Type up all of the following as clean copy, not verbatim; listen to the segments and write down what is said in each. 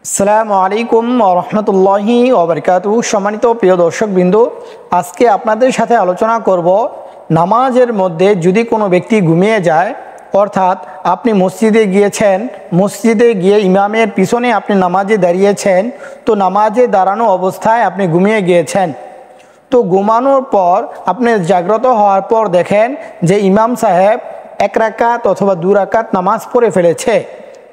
আসসালামু আলাইকুম ওয়া রাহমাতুল্লাহি ওয়া বারাকাতুহু। সম্মানিত প্রিয় দর্শকবৃন্দ, আজকে আপনাদের সাথে আলোচনা করব নামাজের মধ্যে যদি কোনো ব্যক্তি ঘুমিয়ে যায়, অর্থাৎ আপনি মসজিদে গিয়েছেন, মসজিদে গিয়ে ইমামের পিছনে আপনি নামাজে দাঁড়িয়েছেন, তো নামাজে দাঁড়ানো অবস্থায় আপনি ঘুমিয়ে গিয়েছেন। তো ঘুমানোর পর আপনি জাগ্রত হওয়ার পর দেখেন যে ইমাম সাহেব এক রাকাত অথবা দু রাকাত নামাজ পড়ে ফেলেছে।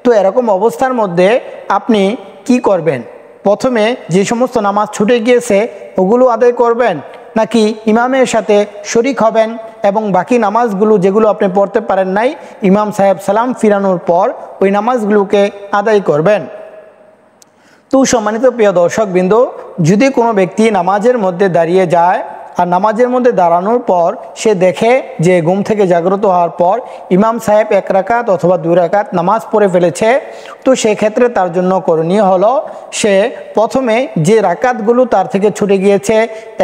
তো এরকম অবস্থার মধ্যে আপনি কি করবেন? প্রথমে যে সমস্ত নামাজ ছুটে গিয়েছে ওগুলো আদায় করবেন, নাকি ইমামের সাথে শরিক হবেন এবং বাকি নামাজগুলো যেগুলো আপনি পড়তে পারেন নাই, ইমাম সাহেব সালাম ফিরানোর পর ওই নামাজগুলোকে আদায় করবেন? তো সম্মানিত প্রিয় দর্শকবৃন্দ, যদি কোনো ব্যক্তি নামাজের মধ্যে দাঁড়িয়ে যায় আর নামাজের মধ্যে দাঁড়ানোর পর সে দেখে যে ঘুম থেকে জাগ্রত হওয়ার পর ইমাম সাহেব এক রাকাত অথবা দুই রাকাত নামাজ পড়ে ফেলেছে, তো সেক্ষেত্রে তার জন্য করণীয় হলো সে প্রথমে যে রাকাতগুলো তার থেকে ছুটে গিয়েছে,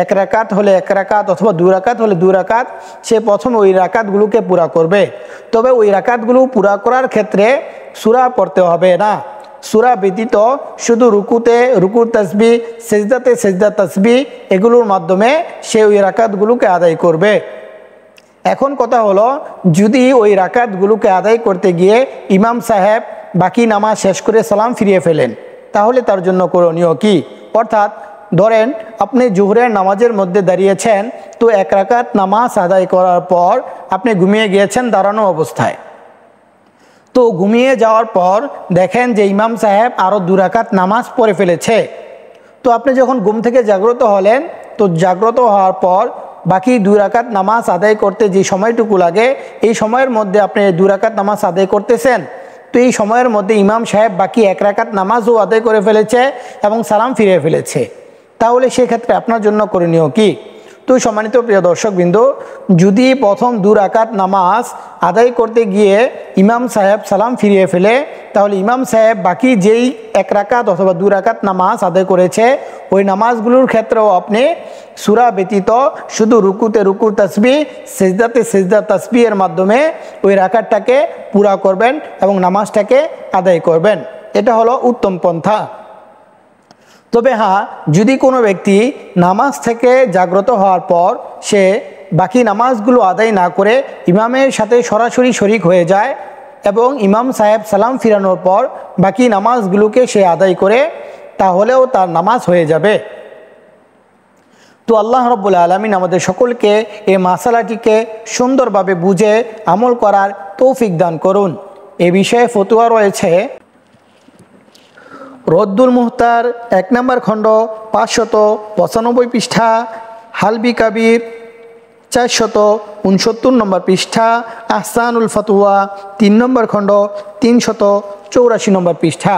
এক রাকাত হলে এক রাকাত অথবা দুই রাকাত হলে দুই রাকাত, সে প্রথমে ওই রাকাতগুলোকে পুরা করবে। তবে ওই রাকাতগুলো পুরা করার ক্ষেত্রে সূরা পড়তে হবে না। সূরা ব্যতীত শুধু রুকুর তাসবিহ, সেজদাতে সেজদা তাসবিহ, এগুলোর মাধ্যমে সে ওই রাকাতগুলোকে আদায় করবে। এখন কথা হলো, যদি ওই রাকাতগুলোকে আদায় করতে গিয়ে ইমাম সাহেব বাকি নামাজ শেষ করে সালাম ফিরিয়ে ফেলেন, তাহলে তার জন্য করণীয় কি? অর্থাৎ ধরেন আপনি জোহরের নামাজের মধ্যে দাঁড়িয়েছেন, তো এক রাকাত নামাজ আদায় করার পর আপনি ঘুমিয়ে গিয়েছেন দাঁড়ানো অবস্থায়। তো ঘুমিয়ে যাওয়ার পর দেখেন যে ইমাম সাহেব আরও দু রাকাত নামাজ পড়ে ফেলেছে। তো আপনি যখন ঘুম থেকে জাগ্রত হলেন, তো জাগ্রত হওয়ার পর বাকি দুই রাকাত নামাজ আদায় করতে যে সময়টুকু লাগে, এই সময়ের মধ্যে আপনি দু রাকাত নামাজ আদায় করতেছেন। তো এই সময়ের মধ্যে ইমাম সাহেব বাকি এক রাকাত নামাজও আদায় করে ফেলেছে এবং সালাম ফিরিয়ে ফেলেছে, তাহলে সেক্ষেত্রে আপনার জন্য করণীয় কি? তো সম্মানিত প্রিয় দর্শকবৃন্দ, যদি প্রথম দু রাকাত নামাজ আদায় করতে গিয়ে ইমাম সাহেব সালাম ফিরিয়ে ফেলে, তাহলে ইমাম সাহেব বাকি যেই এক রাকাত অথবা দু রাকাত নামাজ আদায় করেছে ওই নামাজগুলোর ক্ষেত্রেও আপনি সূরা ব্যতীত শুধু রুকুতে রুকুর তাসবিহ, সেজদাতে সেজদা তাসবিহের মাধ্যমে ওই রাকাতটাকে পুরা করবেন এবং নামাজটাকে আদায় করবেন। এটা হলো উত্তম পন্থা। তবে হ্যাঁ, যদি কোনো ব্যক্তি নামাজ থেকে জাগ্রত হওয়ার পর সে বাকি নামাজগুলো আদায় না করে ইমামের সাথে সরাসরি শরিক হয়ে যায় এবং ইমাম সাহেব সালাম ফিরানোর পর বাকি নামাজগুলোকে সে আদায় করে, তাহলেও তার নামাজ হয়ে যাবে। তো আল্লাহ রাব্বুল আলামিন আমাদের সকলকে এই মাসালাটিকে সুন্দরভাবে বুঝে আমল করার তৌফিক দান করুন। এ বিষয়ে ফতোয়া রয়েছে রদ্দুল মুহতার 1 নম্বর খণ্ড 595 পৃষ্ঠা, হালবি কাবির 469 নম্বর পৃষ্ঠা, আহসানুল ফতোয়া 3 নম্বর খণ্ড 384 নম্বর পৃষ্ঠা।